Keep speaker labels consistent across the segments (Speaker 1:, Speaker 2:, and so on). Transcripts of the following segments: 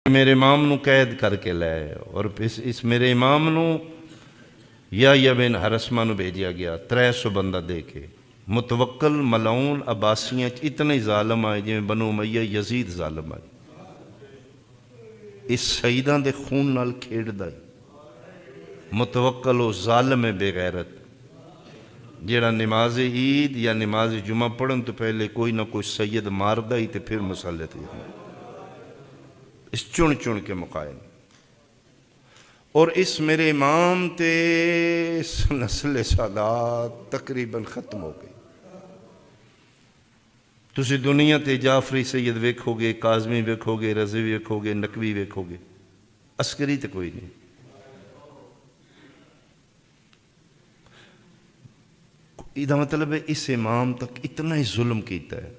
Speaker 1: میرے امام نو قید کر کے لائے اور اس میرے امام نو یا بن حرسمہ نو بھیجیا گیا 300 بندہ دے کے متوکل ملعون عباسیاں اتنے ظالم آئے جی بنو امیہ یزید ظالم آئے اس سیداں دے خون نال کھیڑ دائی متوکل و ظالم بے غیرت جیڑا نماز عید یا نماز جمعہ پڑھن تو پہلے کوئی نہ کوئی سید مار دائی تے پھر مسلح تھی اس چن چن کے مقائم اور اس میرے امام تے اس نسل سادات تقریباً ختم ہو گئی تسی دنیا تے جعفری سید ویکھو گے کاظمی ویکھو گے رضوی ویکھو گے نقوی ویکھو گے عسکری تے کوئی نہیں یہ مطلب ہے اس امام تک اتنا ہی ظلم کیتا ہے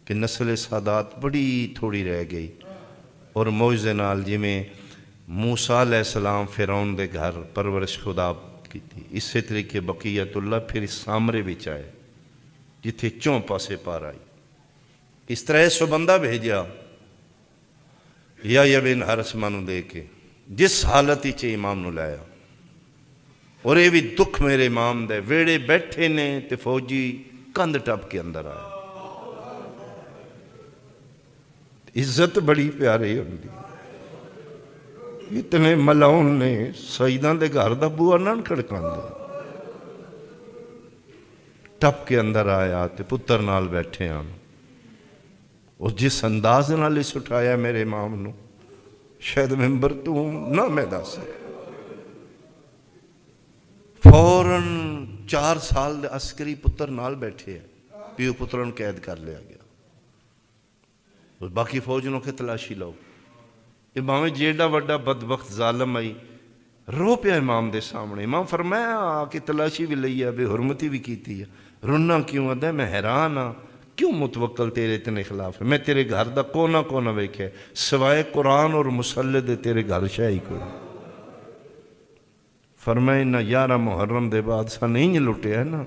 Speaker 1: کہ نسل سادات بڑی تھوڑی رہ گئی اور معجزے نال جی میں موسیٰ علیہ السلام فرعون دے گھر پرورش خدا کی تھی اسی طریقے بقیت اللہ پھر اس سامرے بچ آئے جتھے چوں پاسے پار آئی اس طرح 100 بندہ بھیجیا یا بن حرسمہ نو دے کے جس حالت ہی چے امام نو لایا اور یہ بھی دکھ میرے امام دے ویڑے بیٹھے نے تے فوجی کند ٹپ کے اندر آئے عزت بڑی پیاری ہوندی اتنے ملعون نے سیداں دے گھر دا بوا نہ کھڑکان دے ٹپ کے اندر آیا تے پتر نال بیٹھے ہاں اور جس انداز نال اس اٹھایا میرے امام نو شاید ممبر تو نہ میں دس فوراً 4 سال دے عسکری پتر نال بیٹھے ہیں پیو پترن قید کر لیا گیا اور باقی فوجنوں کے تلاشی لو امام جیڑا وڈا بدبخت ظالم آئی رو پیا امام دے سامنے امام فرمایا آکے تلاشی بھی لئی ہے بے حرمتی بھی کیتی ہے رونا کیوں آدھا میں حیران ہاں کیوں متوکل تیرے اتنے خلاف ہے میں تیرے گھر دا کونا کونا ویکھے سوائے قرآن اور مصلی دے تیرے گھر شاہی کوئی فرمائے نہ 11 محرم دے بعد سا نہیں لٹے ہے نا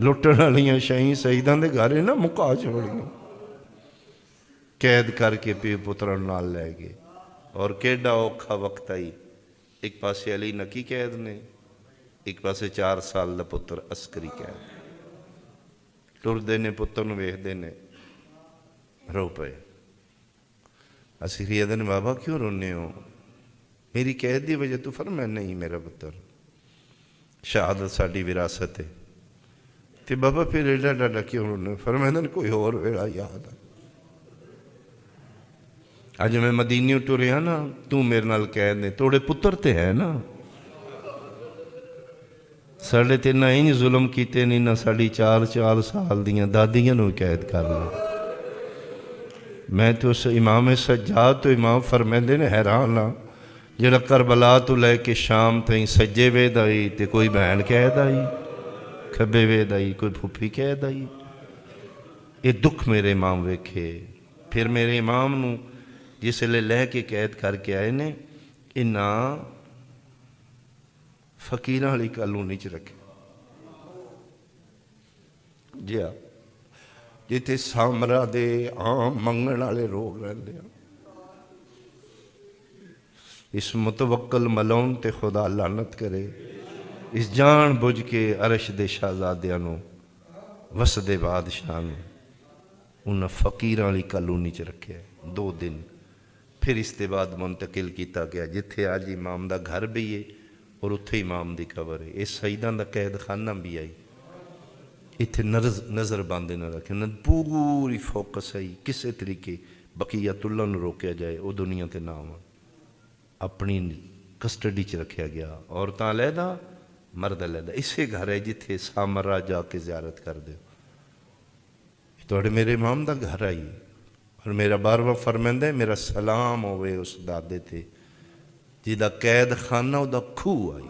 Speaker 1: لٹن والیاں شاہی سیداں دے گھر ہے نا مکا چھوڑیاں قید کر کے پیو پترن نال لے گئے اور کیڑا اوکھا وقت آئی ایک پاسے علی نکی قید نے ایک پاسے 4 سال دا پتر عسکری قید ٹر دینے پتر نو ویکھ دینے رو پئے عسکری آدھے بابا کیوں رونے ہو میری قید دی وجہ تو فرمایا نہیں میرا پتر شہادت ساڈی وراثت ہے تے بابا پھر ایڈا ڈاڈا کیوں رونے فرمایا کوئی اور ویڑا یاد آ آج میں مدینیوں ٹرے ہاں نا تو میرے نال قید نے توڑے پتر تے ہے نا ساڑھے تے نہ ہی ظلم کیتے نہیں نہ ساڑھی 4 سال دیاں دادیاں نو قید کر لو میں تو اس امام سجاد تو امام فرمیندے نے حیران ہاں جڑا کربلا تو لے کے شام تھیں سجے وید آئی تے کوئی بہن قید آئی کھبے وید آئی کوئی پھپھی قید آئی یہ دکھ میرے امام ویکھے پھر میرے امام نو جس لے کے قید کر کے آئے نے انہاں فقیراں والی کالونی چ رکھے جی ہاں جتھے سامرا دے عام منگن والے روگ رہندے ہیں اس متوکل ملعون تے خدا لعنت کرے اس جان بجھ کے عرش دے شہزادیاں نو وسدے بادشاہ نو انہاں فقیراں والی کالونی چ رکھے 2 دن پھر اس کے بعد منتقل کیتا گیا جتھے آج امام دا گھر بھی ہے اور اتھے امام دی قبر ہے اس سیداں دا قید خانہ بھی آئی اتھے نظر باندھے نہ رکھے نہ پوری فوکس آئی کسے طریقے بقیت اللہ نو روکیا جائے وہ دنیا تے نام اپنی کسٹڈی چ رکھیا گیا عورتاں علیحدہ مرد علیحدہ اسے گھر ہے جتھے سامرا جا کے زیارت کر دے توڑے میرے امام دا گھر آئی اور میرا بارواں فرمیندہ ہے میرا سلام ہوئے اس دادے تھے جیدہ قید خانہ دا کھو آئی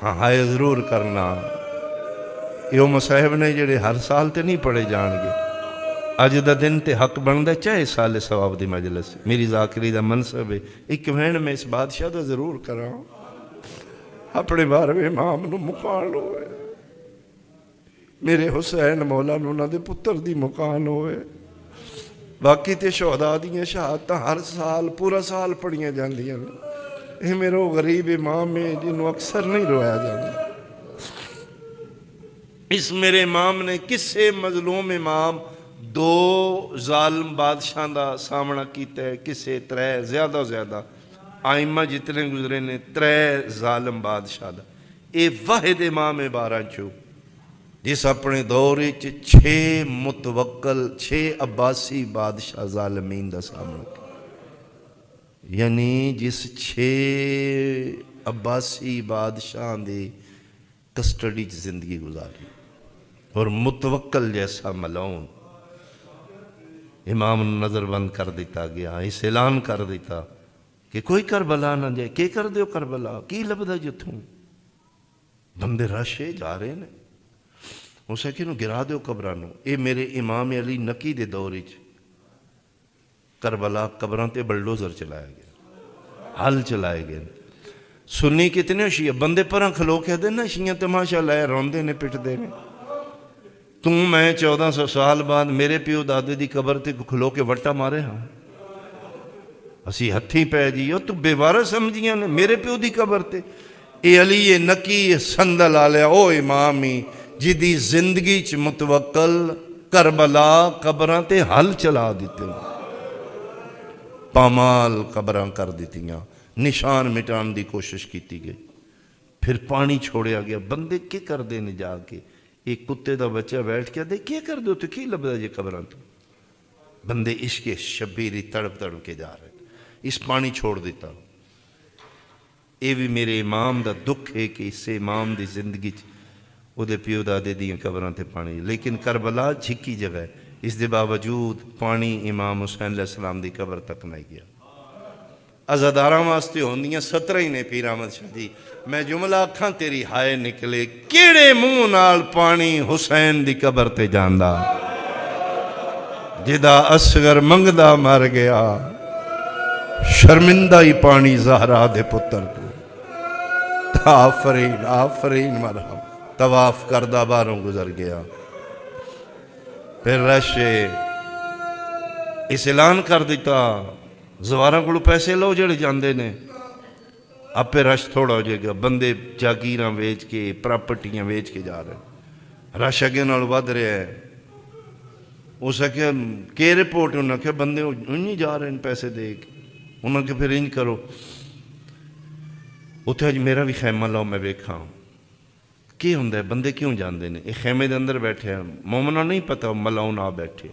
Speaker 1: ہاں ضرور کرنا یہ مصاحب نے جڑے ہر سال تے نہیں پڑھے جان گے اج دا دن تے حق بندہ چاہے سال ثواب دی مجلس میری ذاکری دا منصب ہے ایک وین میں اس بادشاہ دا ضرور کراں اپنے بارے امام نو مکان ہوئے میرے حسین مولا نو انہاں دے پتر دی مکان ہوئے۔ باقی تے شہداء دیاں شہادتاں ہر سال پورا سال پڑھیاں جاندیاں نے، یہ میرا غریب امام ہے جنہوں اکثر نہیں رویا جاتا۔ اس میرے امام نے کسے مظلوم امام دو ظالم بادشاہ دا سامنا کیتا ہے، کسے ترے زیادہ آئمہ جتنے گزرے نے ترے ظالم بادشاہ دا، اے واحد امام 12 چو جس اپنے دورے چھ متوکل 6 عباسی بادشاہ ظالمین دا سامنا کیا، یعنی جس 6 عباسی بادشاہ دے کسٹڈی زندگی گزاری، اور متوکل جیسا ملعون امام نظر بند کر دیتا گیا، اس اعلان کر دیتا کہ کوئی کربلا نہ جائے۔ کی کر دیو کربلا، کی لبدا جتھوں؟ بندے رشے جا رہے ہیں، اسے کہ گرا دیو قبرانو۔ اے میرے امام علی نقی دے دوری کربلا قبران تے بلڈوزر چلایا گیا، حل چلائے گئے۔ سنی کتنے شیعہ بندے پران کھلو کہہ دے نا، شیعہ تماشا لائے روندے نے پٹ دے نے۔ تم میں 1400 سال بعد میرے پیو دادے دی قبر تے کھلو کے وٹا مارے ہاں، اسی ہتھی پہ جیو تو بے وارہ سمجھیاں نے میرے پیو دی قبر تے۔ اے علی نقی سندل آلیا او امامی جدی زندگی چ متوکل کربلا قبران تے حل چلا دیتے، پامال قبران کر دیتیاں، نشان مٹان دی کوشش کیتی گئی، پھر پانی چھوڑیا گیا۔ بندے کی کر دینے جا کے ایک کتے دا بچہ بیٹھ کے دے کی کر دو تو کی لبدا جی قبران تو؟ بندے عشق شبیری تڑپ کے جا رہے، اس پانی چھوڑ دیتا۔ اے بھی میرے امام دا دکھ ہے کہ اس سے امام دی زندگی او دے پیو دادے دیاں قبران تے پانی، لیکن کربلا جھکی جگہ ہے، اس دے باوجود پانی امام حسین علیہ السلام دی قبر تک نہیں گیا۔ ازاداراں واسطے ہوندیاں 17 ہی نے پیر احمد شاہ جی، میں جملہ اکھاں تیری ہائے نکلے، کیڑے منہ نال پانی حسین دی قبر تے جاندا، جدا اصغر منگدا مر گیا، شرمندہ ہی پانی زہرا دے پتر کو۔ آفرین آفرین مرحم، طواف کردہ باروں گزر گیا۔ پھر رشے اس اعلان کر دیتا، زواراں کو پیسے لو جڑے جاندے نے، اب پہ رش تھوڑا ہو جائے گا، بندے جاگیراں ویچ کے پراپرٹیاں ویچ کے جا رہے ہیں، رش اگے نال ود رہا ہے۔ اس نے کہ رپورٹ انہوں نے کہ بندے انہیں جا رہے ہیں پیسے دے کے، انہوں نے کہ پھر انج کرو اتھے اج میرا بھی خیمہ لاؤ میں ویکھاں کی ہوندہ ہے، بندے کیوں جاندے نے؟ ایک خیمے دے اندر بیٹھے ہیں، مومنہ نہیں پتا ملاؤن آ بیٹھے،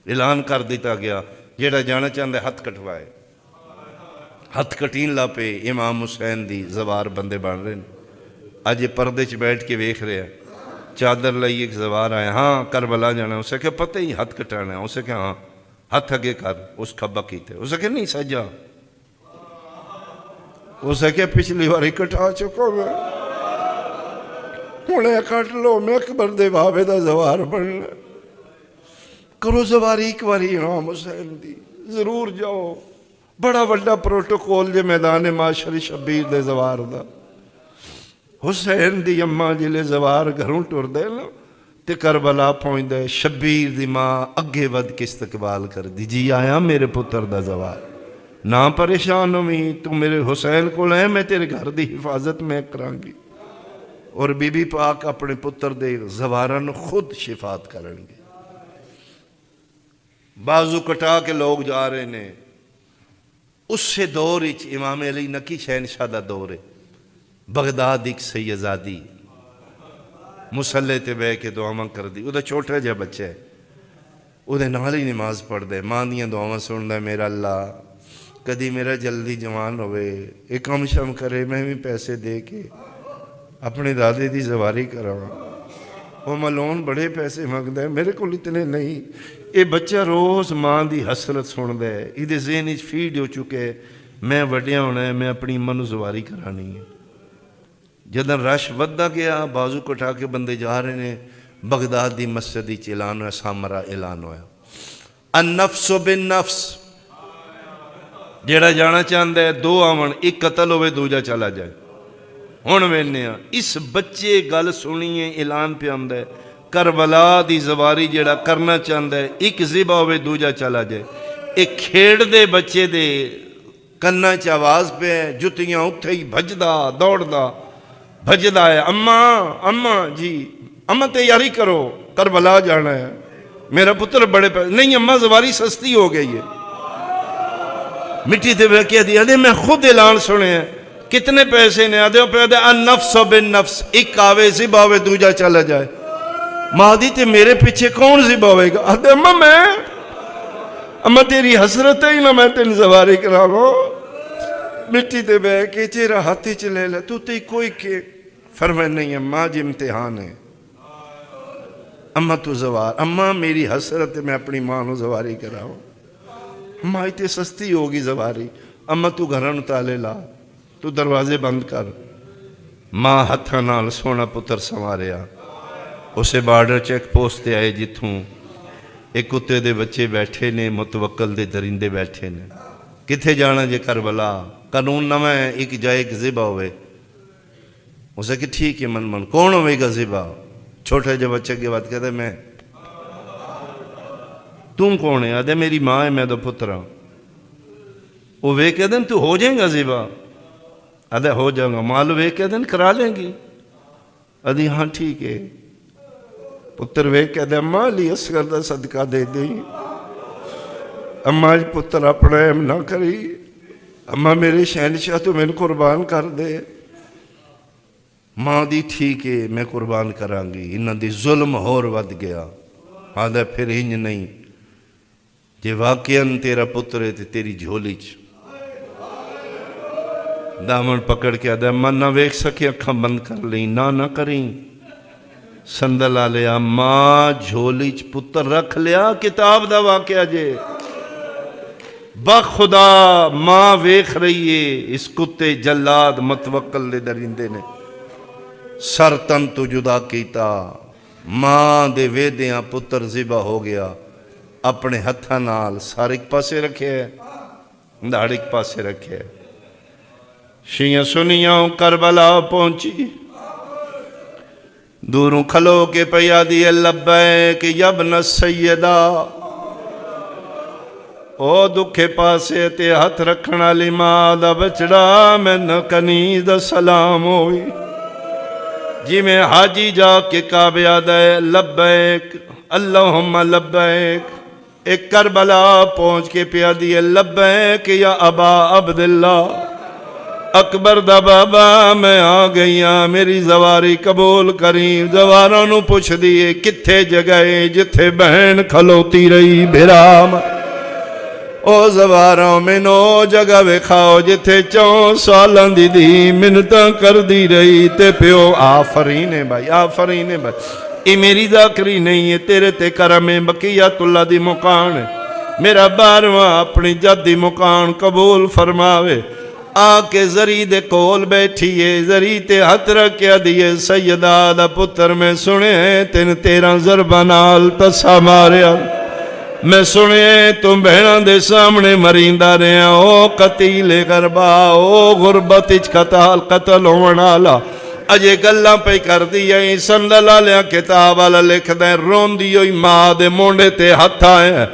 Speaker 1: اعلان کر دیتا گیا جیڑا جانا چاہندے ہتھ کٹوائے، ہتھ کٹین لا پہ امام حسین دی زوار بندے بن رہے ہیں۔ اج پردے چ بیٹھ کے ویکھ رہے ہیں، چادر لائی ایک زوار آئے، ہاں کربلا جانا، اسے کہ پتہ ہی ہتھ کٹانا ہے، اسے کہ ہاں ہتھ اگے کر، اس کھبا کیتے، اسے کہ نہیں سجا، اسے کہ پچھلی باری کٹا چکو گے، انہیں کٹ لو، میں اکبر دے بابے دا زوار بننا، کرو زواری ایک باری امام حسین دی، ضرور جاؤ، بڑا بڑا پروٹوکول جے میدان معاشر شبیر دے زوار دا، حسین دی اماں جلے زوار گھروں ٹور دے نا تے کربلا پہنچ دے، شبیر دی ماں اگے ود کے استقبال کر دی، جی آیا میرے پتر دا زوار، نہ پریشان ہوئی، تو میرے حسین کو لے، میں تیرے گھر دی حفاظت میں کران گی۔ اور بی بی پاک اپنے پتر دے زوارن خود شفاعت کرن گے۔ بازو کٹا کے لوگ جا رہے نے، اس سے دور اچ امام علی نقی شہنشاہ دا دور ہے، بغداد ایک سیدزادی مسلح تے بے کے دعاواں کر دی، وہ دا چھوٹا جا بچہ ہے، وہ دے نال ہی نماز پڑھ دے، ماں دیاں دعاواں سن دے، میرا اللہ کدی میرا جلدی جوان ہوئے، ایک کم شم کرے، میں بھی پیسے دے کے اپنے دادے دی زواری کراں۔ وہ ملون بڑے پیسے مانگ دے، میرے کو اتنے نہیں۔ یہ بچہ روز ماں دی حسرت سن دے، یہ ذہن وچ فیڈ ہو چکے، میں وڈیا ہونا ہے، میں اپنی منو زواری کرانی ہے۔ جدن رش ودہ گیا، بازو کٹا کے بندے جا رہے ہیں، بغداد دی مسجد وچ اعلان ہوا، سامرا اعلان ہوا، النفس بالنفس، جیڑا جانا چاہتا ہے دو آون، ایک قتل ہوئے دوجا چلا جائے، ہن وینے اس بچے گل سنیے اعلان پہ آندا ہے کربلا دی زواری جڑا کرنا چاہتا ہے ایک ذبح ہوئے دوجا چلا جائے ایک کھیڑ دے بچے دے کنا چ آواز پہ ہے جتیاں اتھے ہی بھجدا دوڑدا بھجدا ہے اماں جی اماں تیاری کرو کربلا جانا ہے میرا پتر بڑے نہیں اماں زواری سستی ہو گئی ہے مٹی دے کہہ دیا دے میں خود اعلان سنے ہیں کتنے پیسے نے آدھے پہ آدھے النفس بالنفس ایک آوے ذبح ہوئے دوجا چلا جائے ماں دی تے میرے پیچھے کون ذبح ہوئے گا آدھے اماں تیری حسرت ہے ہی نہ میں تین زواری کرا لو مٹی دے بے کے چیرا ہاتھی چلے لے تو تے کوئی کے فرمائے نہیں اماں جی امتحان ہے اماں تو زوار اماں میری حسرت ہے میں اپنی ماں نو زواری کراؤں اماں تے سستی ہوگی زواری اماں تو گھران تالے لا تو دروازے بند کر ماں ہتھاں نال سونا پتر سنواریا اسے بارڈر چیک پوسٹ تے آئے جتھوں ایک کتے دے بچے بیٹھے نے متوکل دے درندے بیٹھے نے کتھے جانا جے کربلا قانون نہ میں ایک جائے ایک ذبح ہوئے اسے کہ ٹھیک ہے من کون ہوئے گا ذبح چھوٹے جو بچے کے بعد کہتے میں تم کون ہے آدھے میری ماں ہے میں تو پترا وہ وے کہتے ہیں تو ہو جائیں گا ذبح آدھے ہو جاؤں گا مال وے کہتے ہیں کرا لیں گی آدھی ہاں ٹھیک ہے پتر وے کہتے ہیں اماں علی اصغر دا صدقہ دے دیں اماں پتر اپنا ایم نہ کری اماں میرے شہنشاہ تو میں قربان کر دے ماں دی ٹھیک ہے میں قربان کران گی انہاں دی ظلم ہور ود گیا آدھا پھر ہنج نہیں جے واقعاً تیرا پتر ہے تیری جھولی چ دامن پکڑ کے آدھا اماں نہ ویکھ سکے اکھاں بند کر لیں نہ کریں سندل آ لیا ماں جھولی چ پتر رکھ لیا کتاب دا واقعہ جے بخدا ماں ویکھ رہی ہے اس کتے جلاد متوکل دے درندے نے سر تن تو جدا کیتا ماں دے ویدیاں پتر ذبح ہو گیا اپنے ہتھاں نال سار ایک پاسے رکھے ہے دھاڑ ایک پاسے رکھے ہے شیعہ سنیاں کربلا پہنچی دوروں کھلو کے پیا دیئے لبیک یا ابن السیدہ او دکھے پاسے تے ہتھ رکھنا لی ماں دا بچڑا میں کنیز دا سلام ہوئی جی میں حاجی جا کے کعبے آدھے لبیک اللہم لبیک ایک کربلا پہنچ کے پیا دیئے لبیک یا ابا عبداللہ اکبر دا بابا میں آ گئیاں میری زواری قبول کریں زواروں نو پوچھ دیئے کتھے جگئے جتھے بہن کھلوتی رہی بھرام او زواروں میں نو جگہ وکھاؤ جتھے 4 سالان دی منتاں کر دی رہی تے پیو آفرین ہے بھائی آفرین ہے بھائی یہ میری ذاکری نہیں ہے تیرے تے کرم بقیت اللہ دی مکان ہے میرا 12واں اپنی جد دی مکان قبول فرماوے آ کے زری دے کول بیٹھیے زری تے ہتھ رکھیا دیئے سیدہ دا پتر میں سنے تین 13 ضربہ نال تسا ماریا میں سنے تم بہنوں دے سامنے مریندہ رہے او قتیل غربا او غربت قتل ہونالا اجے گلہ پہ کر دیا سندلہ لیا کتاب والا لکھ دیں رون دیوئی ماں دے مونڈے تے ہتھ آئے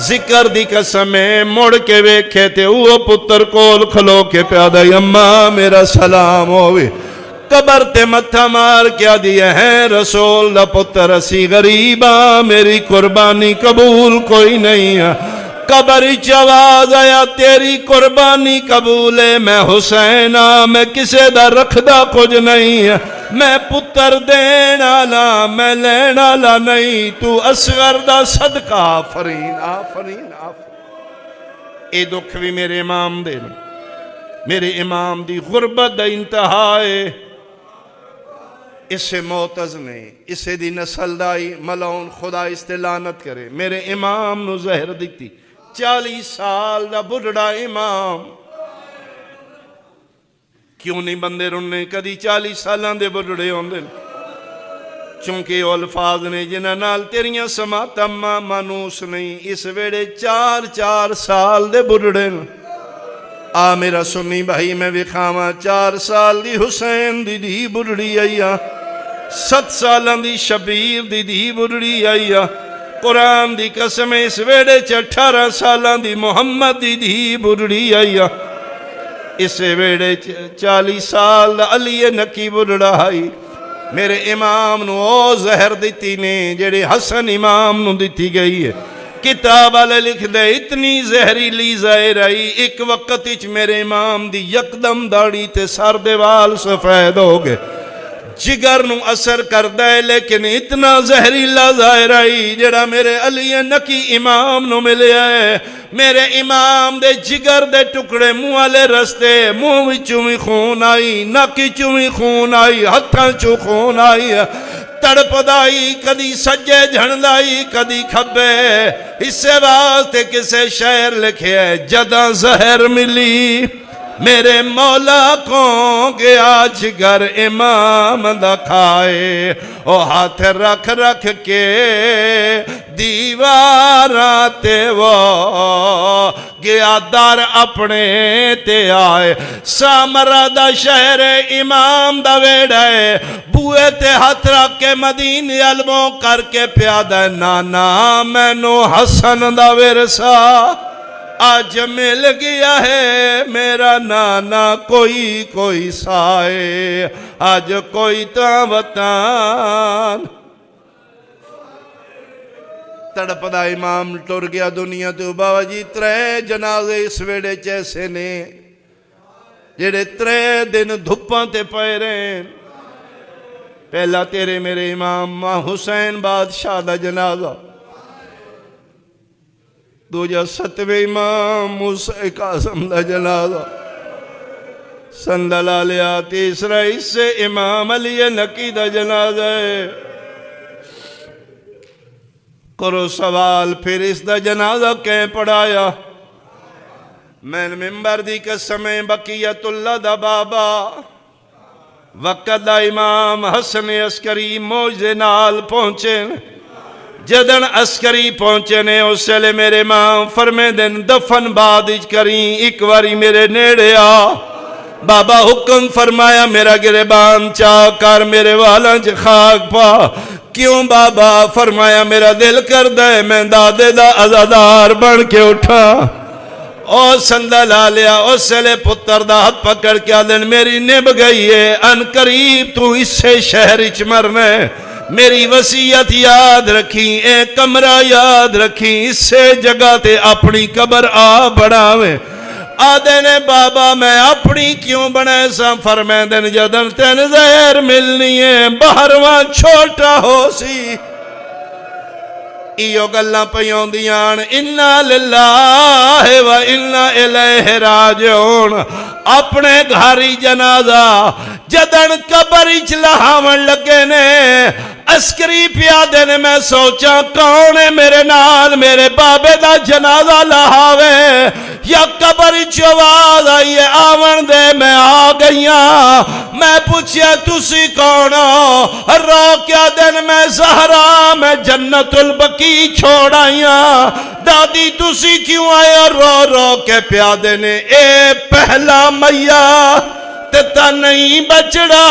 Speaker 1: ذکر دی قسمیں مڑ کے ویکھے تے وہ پتر کول کھلو کے پیادہ اماں میرا سلام ہوئے قبر تے متھا مار کیا دیا ہے رسول دا پتر اسی غریباں میری قربانی قبول کوئی نہیں ہے قبر آواز آیا تیری قربانی قبول ہے میں حسینہ میں کسے دا رکھ دا کچھ نہیں ہے میں پتر دینا لا میں لینا لا نہیں تو اصغر دا صدقہ آفرین آفرین آفرین اے دکھ بھی میرے امام دے میرے امام دی غربت دا انتہائے اسے معتز نے اسے دی نسل دائی ملعون خدا استلانت کرے میرے امام نو زہر دیتی 40 سال دا بڑھڑا امام کیوں نہیں بندے رننے کدی 40 سالان دے بڑھڑے ہوندے چونکہ الفاظ نے جنہ نال تیریاں سماعتاں مانوس نہیں اس ویڑے 4 سال دے بڑھڑے آ میرا سنی بھائی میں وکھاواں 4 سال دی حسین دی دھی بڑھڑی آئی 7 سالاں دی شبیر دی دھی بڑھڑی آئی قرآن دی قسم اس ویڑے 18 سالاں دی محمد دی دھی بڑھڑی آئی اس ویڑے 40 سال علی نکی بڑھڑا آئی میرے امام نو او زہر دیتی نے جڑے حسن امام نو دیتی گئی ہے کتاب والے لکھ دے اتنی زہریلی زہر آئی ایک وقت اچ میرے امام دی یکدم داڑی تے سر دے وال سفید ہو گئے جگر نو اثر کر دے لیکن اتنا زہریلا ظاہر آئی جڑا میرے علی نکی امام نو ملے آئے میرے امام دے جگر دے ٹکڑے منہ والے رستے منہ وچوں وی خون آئی نکی چوں وی خون آئی ہتھاں چوں خون آئی تڑپ دائی کدی سجے جھندائی کدی کھبے اس سے واسطے کسے شعر لکھے جداں زہر ملی میرے مولا کو گیا جگر امام دا کھائے او ہاتھ رکھ رکھ کے دیواراتے وہ گیا در اپنے تے آئے سامرہ دا شہر امام دا ویڑے بوئے تے ہاتھ رکھ کے مدینہ علموں کر کے پیادہ نانا میں نو حسن دا ورثہ آج مل گیا ہے میرا نانا کوئی سائے آج کوئی وطن تڑپ دا امام ٹر گیا دنیا تو بابا جی 3 جنازے اس ویڑے چیسے نے جڑے 3 دن دھپاں تے پائے رہے پہلا تیرے میرے امام حسین بادشاہ دا جنازہ دوجہ 7ویں امام موسیٰ قاسم دا جنازہ سندلہ لیا تیسرا اس سے امام علی نکی دا جنازہ ہے کرو سوال پھر اس دا جنازہ کہیں پڑھایا میں ممبر دی قسم بقیت اللہ دا بابا وقت دا امام حسن عسکری موجے نال پہنچے جدن عسکری پہنچے نے اس لئے میرے ماں فرمے دن دفن بادج کریں ایک واری میرے نیڑے آ بابا حکم فرمایا میرا گریبان چاہ کر میرے والاں چھ خاک پا کیوں بابا فرمایا میرا دل کر دے میں دادے دا عزادار بن کے اٹھا او سندلہ لیا اس لئے پتر دا ہاتھ پکڑ کے دن میری نب گئی ہے ان قریب تو اس سے شہر اچ مرنے میری وصیت یاد رکھی اے کمرہ یاد رکھی اس سے جگہ تے اپنی قبر آ بڑھاویں آدھے نے بابا میں اپنی کیوں بڑھائے سا فرمائے دن جدن تین زہر ملنی ہے بہرواں چھوٹا ہو سی ایو گلہ پیوں دیان انا للہ و انا الیہ راجعون اپنے گھاری جنازہ جدن قبر اچلاہاون لگے نے عسکری پیادے نے میں سوچا کون ہے میرے نال میرے بابے دا جنازہ لہاوے یا قبر چواز آئیے آون دے میں آ گئیاں میں پوچھیا تسی کونو رو کیا دن میں زہرا میں جنت البقی چھوڑائیاں دادی تسی کیوں آئے رو رو کے پیادے نے اے پہلا میاں تا نہیں بچڑا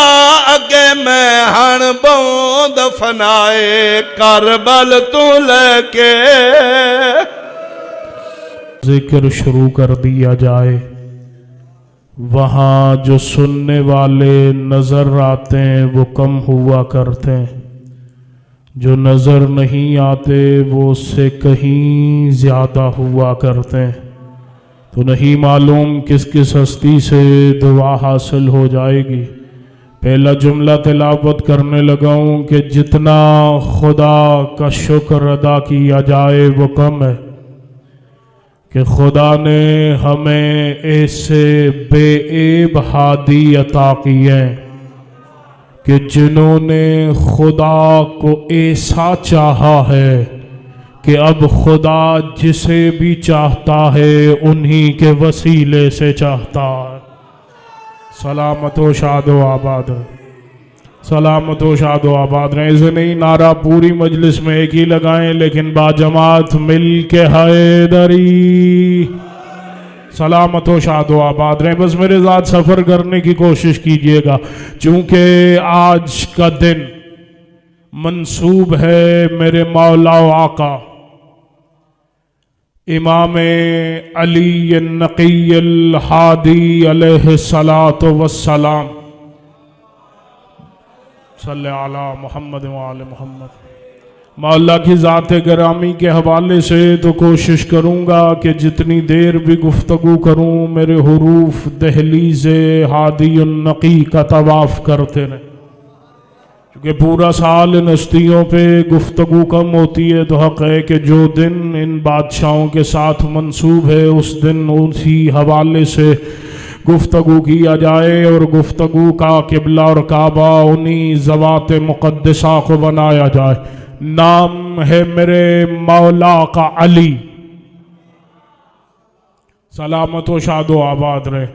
Speaker 1: اگے میں ہن بوں دفنائے کربل تو لے کے
Speaker 2: ذکر شروع کر دیا جائے وہاں جو سننے والے نظر آتے ہیں وہ کم ہوا کرتے ہیں جو نظر نہیں آتے وہ اس سے کہیں زیادہ ہوا کرتے ہیں تو نہیں معلوم کس کس ہستی سے دعا حاصل ہو جائے گی پہلا جملہ تلاوت کرنے لگا ہوں کہ جتنا خدا کا شکر ادا کیا جائے وہ کم ہے کہ خدا نے ہمیں ایسے بے عیب ہادی عطا کیے کہ جنہوں نے خدا کو ایسا چاہا ہے کہ اب خدا جسے بھی چاہتا ہے انہی کے وسیلے سے چاہتا ہے سلامت و شاد و آباد سلامت و شاد و آباد رہے اسے نہیں نعرہ پوری مجلس میں ایک ہی لگائیں لیکن با جماعت مل کے حیدری سلامت و شاد و آباد رہیں. بس میرے ساتھ سفر کرنے کی کوشش کیجئے گا، چونکہ آج کا دن منسوب ہے میرے مولا و آقا امام علی النقی الحادی علیہ السلام. صلی علی محمد و آل محمد. مولا کی ذات گرامی کے حوالے سے تو کوشش کروں گا کہ جتنی دیر بھی گفتگو کروں میرے حروف دہلیز ہادی النقی کا طواف کرتے رہیں، کیونکہ پورا سال ان ہستیوں پہ گفتگو کم ہوتی ہے. تو حق ہے کہ جو دن ان بادشاہوں کے ساتھ منسوب ہے اس دن اسی حوالے سے گفتگو کیا جائے، اور گفتگو کا قبلہ اور کعبہ انہی ذوات مقدسہ کو بنایا جائے. نام ہے میرے مولا کا علی، سلامت و شاد و آباد رہے،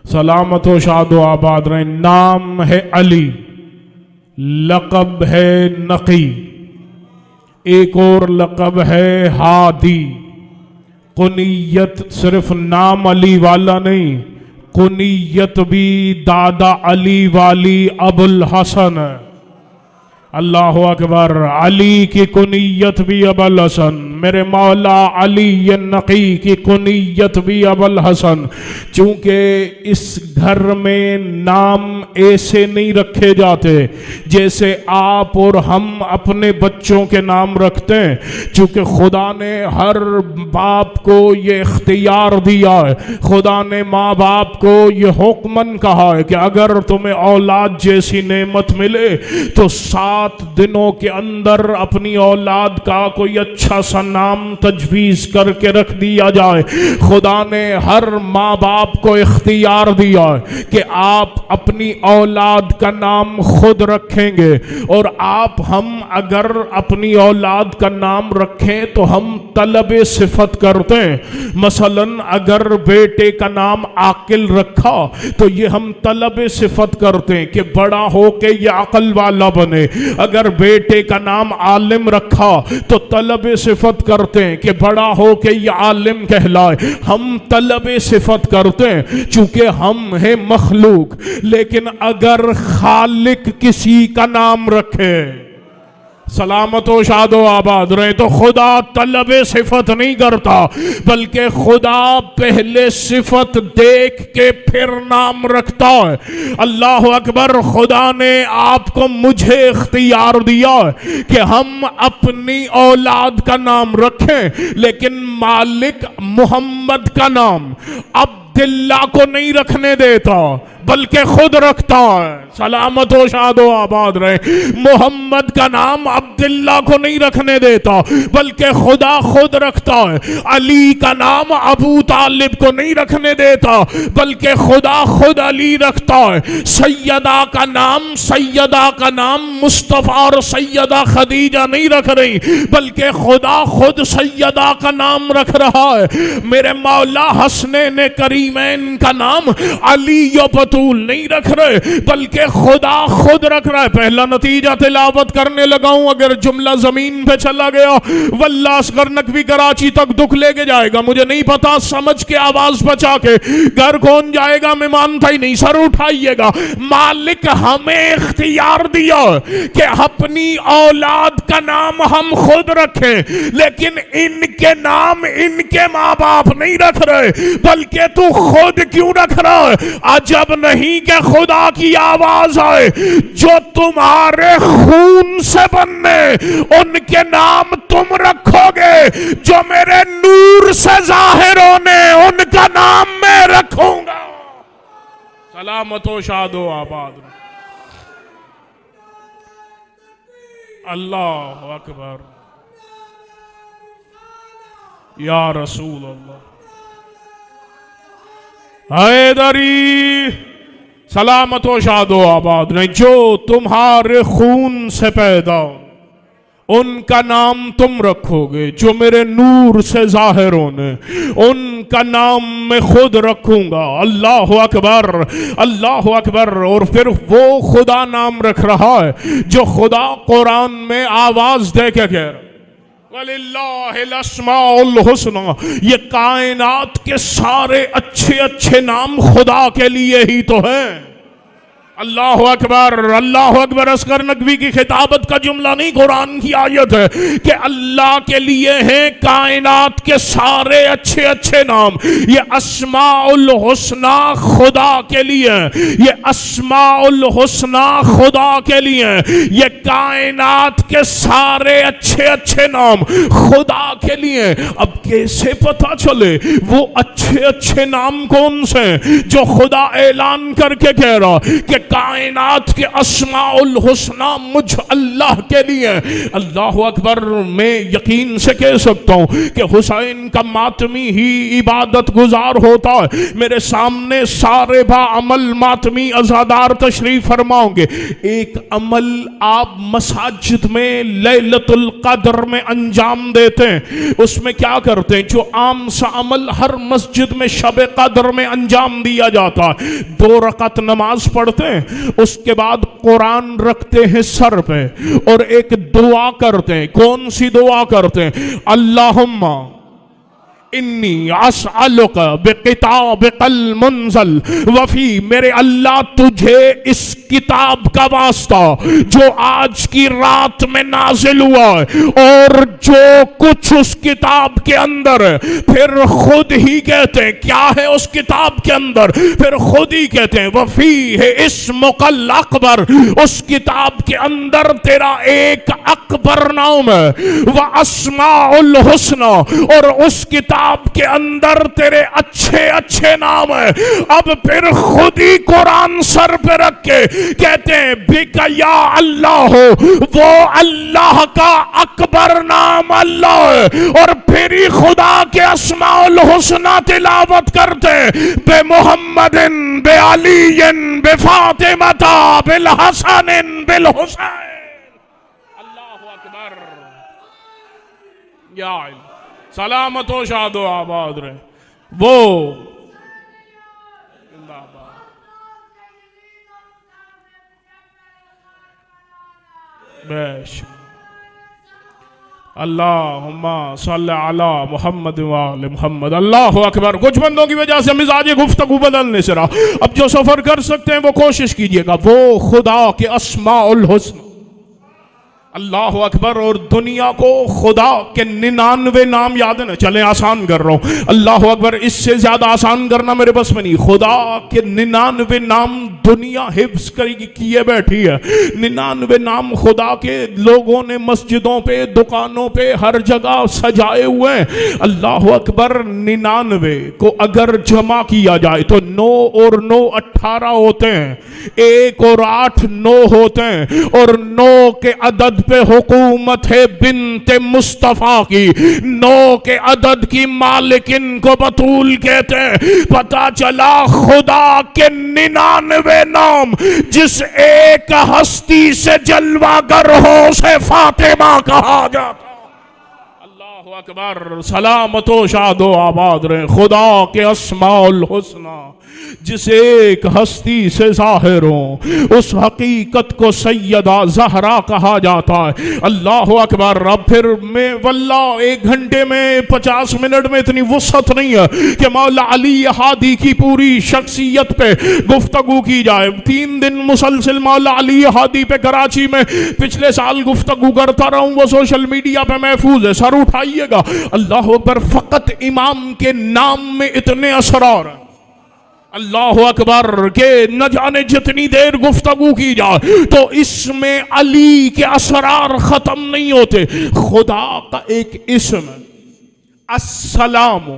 Speaker 2: سلامت و شاد و آباد رہے. نام ہے علی، لقب ہے نقی، ایک اور لقب ہے ہادی. کنیت صرف نام علی والا نہیں، کنیت بھی دادا علی والی ابو الحسن ہے. اللہ اکبر. علی کی کنیت بھی ابو الحسن، میرے مولا علی النقی کی کنیت بھی ابو الحسن. چونکہ اس گھر میں نام ایسے نہیں رکھے جاتے جیسے آپ اور ہم اپنے بچوں کے نام رکھتے ہیں، چونکہ خدا نے ہر باپ کو یہ اختیار دیا ہے، خدا نے ماں باپ کو یہ حکمن کہا ہے کہ اگر تمہیں اولاد جیسی نعمت ملے تو 7 دنوں کے اندر اپنی اولاد کا کوئی اچھا سا نام تجویز کر کے رکھ دیا جائے. خدا نے ہر ماں باپ کو اختیار دیا ہے کہ آپ اپنی اولاد کا نام خود رکھیں گے، اور ہم اگر اپنی اولاد کا نام رکھیں تو ہم طلب صفت کرتے ہیں. مثلا اگر بیٹے کا نام عاقل رکھا تو یہ ہم طلب صفت کرتے ہیں کہ بڑا ہو کے یہ عقل والا بنے. اگر بیٹے کا نام عالم رکھا تو طلب صفت کرتے ہیں کہ بڑا ہو کے یہ عالم کہلائے. ہم طلب صفت کرتے ہیں چونکہ ہم ہیں مخلوق. لیکن اگر خالق کسی کا نام رکھے، سلامت و شاد و آباد رہے، تو خدا طلب صفت نہیں کرتا، بلکہ خدا پہلے صفت دیکھ کے پھر نام رکھتا ہے. اللہ اکبر. خدا نے آپ کو مجھے اختیار دیا ہے کہ ہم اپنی اولاد کا نام رکھیں، لیکن مالک محمد کا نام عبداللہ کو نہیں رکھنے دیتا بلکہ خود رکھتا ہے. سلامت و شاد و آباد رہے. محمد کا نام عبداللہ کو نہیں رکھنے دیتا بلکہ خدا خود رکھتا ہے. علی کا نام ابو طالب کو نہیں رکھنے دیتا بلکہ خدا خود علی رکھتا ہے. سیدہ کا نام مصطفیٰ اور سیدہ خدیجہ نہیں رکھ رہی بلکہ خدا خود سیدہ کا نام رکھ رہا ہے. میرے مولا حسنین کریمین کا نام علی و بطول نہیں رکھ رہے بلکہ خدا خود رکھ رہا ہے. پہلا نتیجہ تلاوت کرنے لگا ہوں، اگر جملہ زمین پہ چلا گیا واللہ اصغر نقوی کراچی تک دکھ لے کے جائے گا. مجھے نہیں پتا سمجھ کے آواز بچا کے گھر کون جائے گا، میں مانتا ہی نہیں. سر اٹھائیے گا. مالک ہمیں اختیار دیا کہ اپنی اولاد کا نام ہم خود رکھیں، لیکن ان کے نام ان کے ماں باپ نہیں رکھ رہے بلکہ تو خود کیوں رکھ رہا ہے؟ عجب نہیں کہ خدا کی آواز آئے، جو تمہارے خون سے بننے ان کے نام تم رکھو گے، جو میرے نور سے ظاہر ہونے ان کا نام میں رکھوں گا. سلامت و شاد و آباد. اللہ اکبر. یا رسول اللہ. حیدری. سلامت و شاد و آباد رہیں. جو تمہارے خون سے پیدا ان کا نام تم رکھو گے، جو میرے نور سے ظاہر ہونے ان کا نام میں خود رکھوں گا. اللہ اکبر. اللہ اکبر. اور پھر وہ خدا نام رکھ رہا ہے جو خدا قرآن میں آواز دے کے کہہ رہا. وَلِلَّهِ الْأَسْمَاءُ الْحُسْنَى، یہ کائنات کے سارے اچھے اچھے نام خدا کے لیے ہی تو ہیں۔ اللہ اکبر، اللہ اکبر۔ اصغر نقوی کی خطابت کا جملہ نہیں، قرآن کی آیت ہے کہ اللہ کے لیے ہیں کائنات کے سارے اچھے اچھے نام۔ یہ اسماء الحسنہ خدا کے لیے، یہ اسماء الحسنہ خدا کے لیے، یہ کائنات کے سارے اچھے اچھے نام خدا کے لیے۔ اب کیسے پتہ چلے وہ اچھے اچھے نام کون سے جو خدا اعلان کر کے کہہ رہا کہ کائنات کے اسماء الحسنہ مجھ اللہ کے لیے؟ اللہ اکبر۔ میں یقین سے کہہ سکتا ہوں کہ حسین کا ماتمی ہی عبادت گزار ہوتا ہے۔ میرے سامنے سارے با عمل ماتمی عزادار تشریف فرماؤں گے۔ ایک عمل آپ مساجد میں لیلۃ القدر میں انجام دیتے ہیں، اس میں کیا کرتے ہیں؟ جو عام سا عمل ہر مسجد میں شب قدر میں انجام دیا جاتا ہے، 2 رکعت نماز پڑھتے ہیں، اس کے بعد قرآن رکھتے ہیں سر پہ اور ایک دعا کرتے ہیں۔ کون سی دعا کرتے ہیں؟ اللہم انی اسألک بکتابک المنزل وفی، میرے اللہ تجھے اس کتاب کا واسطہ جو آج کی رات میں نازل ہوا ہے اور جو کچھ اس کتاب کے اندر ہے۔ پھر خود ہی کہتے ہیں کیا ہے اس کتاب کے اندر، پھر خود ہی کہتے ہیں وفی ہے اسمک الاکبر، اس کتاب کے اندر تیرا ایک اکبر نام ہے، واسماء الحسنى، اور اس کتاب کے اندر تیرے اچھے اچھے نام ہیں۔ اب پھر خود ہی قرآن سر پہ رکھ کے کہتے ہیں بک یا اللہ، وہ اللہ کا اکبر نام اللہ ہے، اور پھر ہی خدا کے اسماء الحسنى تلاوت کرتے ہیں بے محمد بے علی بے فاطمہ بالحسن بالحسین۔ اللہ اکبر۔ یا سلامت و شاد و آباد رہے وہ زندہ باد۔ بیش اللہم صلی علی محمد و آل محمد۔ اللہ اکبر۔ کچھ بندوں کی وجہ سے مزاج گفتگو بدلنے سے رہا، اب جو سفر کر سکتے ہیں وہ کوشش کیجئے گا، وہ خدا کے اسماء الحسنى۔ اللہ اکبر۔ اور دنیا کو خدا کے 99 نام یاد ہے نا، چلیں آسان کر رہا ہوں، اللہ اکبر، اس سے زیادہ آسان کرنا میرے بس میں نہیں۔ خدا کے 99 نام دنیا حفظ کیے بیٹھی ہے، 99 نام خدا کے لوگوں نے مسجدوں پہ، دکانوں پہ، ہر جگہ سجائے ہوئے ہیں۔ اللہ اکبر۔ 99 کو اگر جمع کیا جائے تو 9 اور 9 18 ہوتے ہیں، 1 اور 8 9 ہوتے ہیں، اور 9 کے عدد پہ حکومت ہے بنت مصطفیٰ کی، 9 کے عدد کی مالکن کو بطول کہتے ہیں۔ پتہ چلا خدا کے 99 نام، جس ایک ہستی سے جلوہ گر ہو سے فاطمہ کہا جاتا۔ اللہ اکبر۔ سلامت و شاد و آباد رہے خدا کے اسماء الحسنى، جس ایک ہستی سے ظاہر ہوں، اس حقیقت کو سیدہ زہرا کہا جاتا ہے۔ اللہ اکبر۔ اب پھر میں واللہ 1 گھنٹے میں 50 منٹ میں اتنی وسعت نہیں ہے کہ مولا علی ہادی کی پوری شخصیت پہ گفتگو کی جائے۔ 3 دن مسلسل مولا علی ہادی پہ کراچی میں پچھلے سال گفتگو کرتا رہا ہوں، وہ سوشل میڈیا پہ محفوظ ہے، سر اٹھائیے گا۔ اللہ اکبر۔ فقط امام کے نام میں اتنے اسرار ہیں، اللہ اکبر، کہ نہ جانے جتنی دیر گفتگو کی جائے تو اس میں علی کے اسرار ختم نہیں ہوتے۔ خدا کا ایک اسم ہے السلام،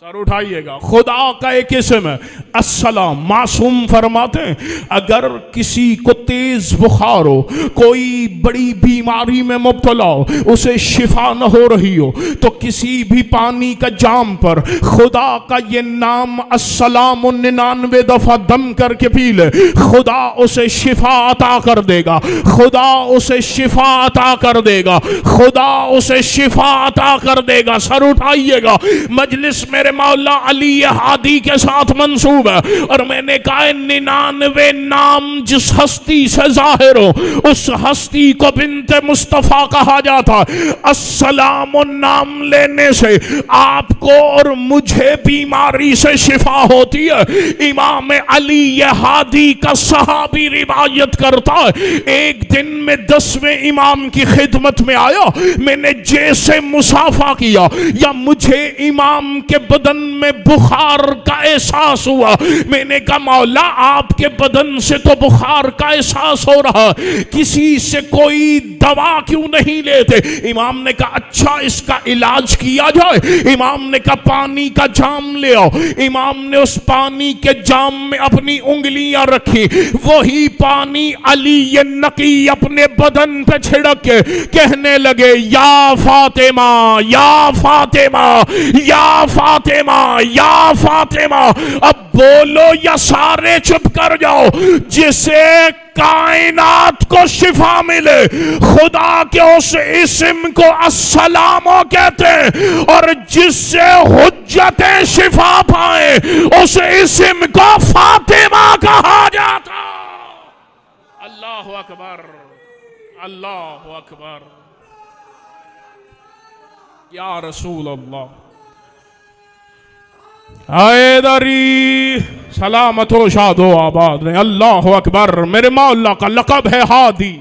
Speaker 2: سر اٹھائیے گا، خدا کا ایک اسم ہے السلام۔ معصوم فرماتے ہیں اگر کسی کو تیز بخار ہو، کوئی بڑی بیماری میں مبتلا ہو، اسے شفا نہ ہو رہی ہو، تو کسی بھی پانی کا جام پر خدا کا یہ نام السلام 99 دفعہ دم کر کے پی لے، خدا اسے شفا عطا کر دے گا، خدا اسے شفا عطا کر دے گا، خدا اسے شفا عطا کر دے گا۔ سر اٹھائیے گا۔ مجلس میرے مولا علی ہادی کے ساتھ منسوب محبوب ہے. اور میں نے کہا 99 نام جس ہستی سے ظاہر ہو اس ہستی کو بنت مصطفیٰ کہا جاتا. السلام نام لینے سے آپ کو اور مجھے بیماری سے شفا ہوتی ہے. امام علی ہادی کا صحابی روایت کرتا ہے ایک دن میں 10ویں امام کی خدمت میں آیا, میں نے جیسے مصافحہ کیا یا مجھے امام کے بدن میں بخار کا احساس ہوا. میں نے کہا مولا آپ کے بدن سے تو بخار کا احساس ہو رہا, کسی سے کوئی دوا کیوں نہیں لیتے؟ امام نے کہا اچھا اس کا علاج کیا جائے. امام نے کہا پانی کا جام لے آؤ. امام نے اس پانی کے جام میں اپنی انگلیاں رکھی, وہی پانی علی نقی اپنے بدن پہ چھڑک کے کہنے لگے یا فاطمہ یا فاطمہ یا فاطمہ یا فاطمہ. اب بولو یا سارے چپ کر جاؤ. جسے کائنات کو شفا ملے خدا کے اس اسم کو السلام کہتے ہیں, اور جس سے حجتیں شفا پائیں اس اسم کو فاطمہ کہا جاتا. اللہ اکبر اللہ اکبر یا رسول اللہ. حیدری سلامت ہو شاد و آباد رہے. اللہ اکبر. میرے مولا کا لقب ہے ہادی.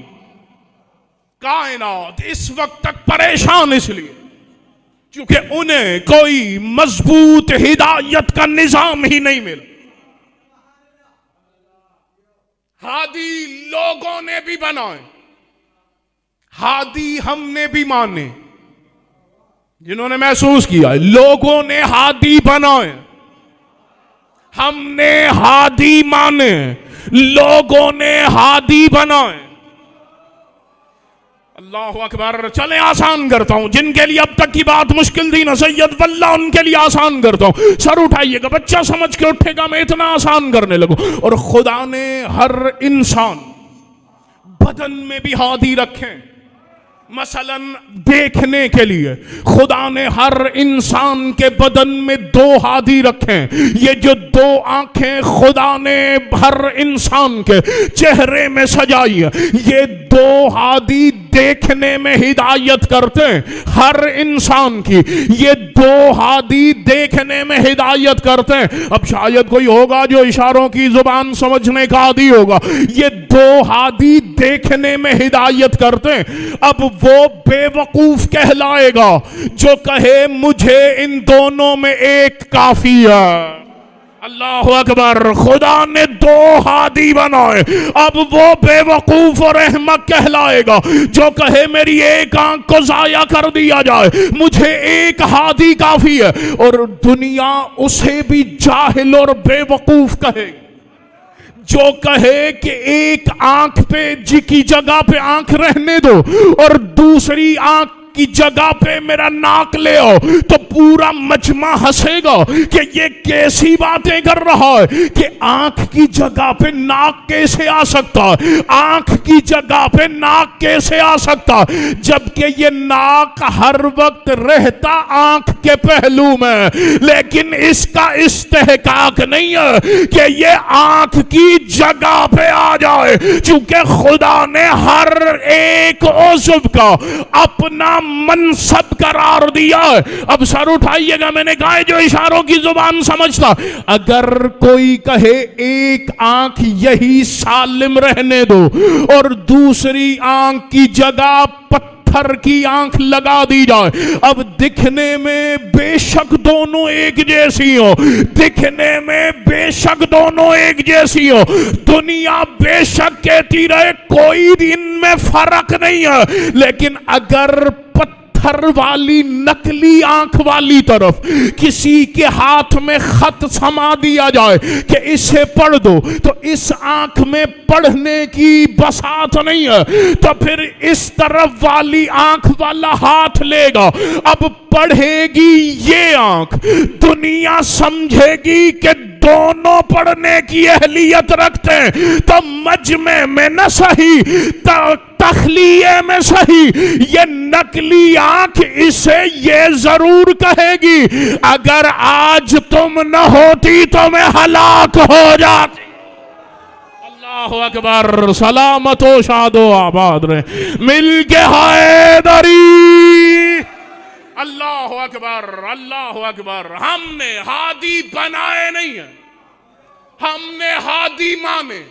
Speaker 2: کائنات اس وقت تک پریشان اس لیے کیونکہ انہیں کوئی مضبوط ہدایت کا نظام ہی نہیں ملا. ہادی لوگوں نے بھی بنائے, ہادی ہم نے بھی مانے, جنہوں نے محسوس کیا لوگوں نے ہادی بنائے, ہم نے ہادی مانے, لوگوں نے ہادی بنائے. اللہ اکبر. چلیں آسان کرتا ہوں, جن کے لیے اب تک کی بات مشکل تھی نا سید واللہ ان کے لیے آسان کرتا ہوں. سر اٹھائیے گا, بچہ سمجھ کے اٹھے گا, میں اتنا آسان کرنے لگوں. اور خدا نے ہر انسان بدن میں بھی ہادی رکھیں. مثلا دیکھنے کے لیے خدا نے ہر انسان کے بدن میں 2 ہادی رکھیں. یہ جو 2 آنکھیں خدا نے ہر انسان کے چہرے میں سجائی ہے, یہ 2 ہادی دیکھنے میں ہدایت کرتے ہیں ہر انسان کی. یہ 2 ہادی دیکھنے میں ہدایت کرتے ہیں. اب شاید کوئی ہوگا جو اشاروں کی زبان سمجھنے کا عادی ہوگا. یہ 2 ہادی دیکھنے میں ہدایت کرتے ہیں. اب وہ بے وقوف کہلائے گا جو کہے مجھے ان دونوں میں ایک کافی ہے. اللہ اکبر. خدا نے 2 ہادی بنائے. اب وہ بے وقوف اور احمق کہلائے گا جو کہے میری ایک آنکھ کو ضائع کر دیا جائے, مجھے ایک ہادی کافی ہے. اور دنیا اسے بھی جاہل اور بے وقوف کہے جو کہے کہ ایک آنکھ پہ کی جگہ پہ آنکھ رہنے دو اور دوسری آنکھ کی جگہ پہ میرا ناک لے آؤ, تو پورا مجمع ہنسے گا کہ یہ کیسی باتیں کر رہا ہے کہ آنکھ کی جگہ پہ ناک کیسے آ سکتا ہے, آنکھ کی جگہ پہ ناک کیسے آ سکتا ہے, جبکہ یہ ناک ہر وقت رہتا آنکھ کے پہلو میں, لیکن اس کا استحقاق نہیں ہے کہ یہ آنکھ کی جگہ پہ آ جائے, چونکہ خدا نے ہر ایک عضو کا اپنا منصب قرار دیا ہے. اب سر اٹھائیے گا, میں نے کہا جو اشاروں کی زبان سمجھتا, اگر کوئی کہے ایک آنکھ یہی سالم رہنے دو اور دوسری آنکھ کی جگہ پتھر کی آنکھ لگا دی جائے, اب دکھنے میں بے شک دونوں ایک جیسی ہو, دکھنے میں بے شک دونوں ایک جیسی ہو, دنیا بے شک کہتی رہے کوئی ان میں فرق نہیں ہے, لیکن اگر پتھر والی نکلی آنکھ والی طرف کسی کے ہاتھ میں خط سما دیا جائے کہ اسے پڑھ دو, تو اس آنکھ میں پڑھنے کی بساط نہیں ہے, تو پھر اس طرف والی آنکھ والا ہاتھ لے گا, اب پڑھے گی یہ آنکھ, دنیا سمجھے گی کہ دونوں پڑھنے کی اہلیت رکھتے ہیں تو مجمع میں نہ صحیح تخلیے میں صحیح یہ نقلی آنکھ اسے یہ ضرور کہے گی اگر آج تم نہ ہوتی تو میں ہلاک ہو جاتی۔ اللہ اکبر، سلامت و شاد و آباد رہے، مل کے حیدری۔ اللہ اکبر، اللہ اکبر۔ ہم نے ہادی بنائے نہیں ہیں، ہم نے ہادی مانے،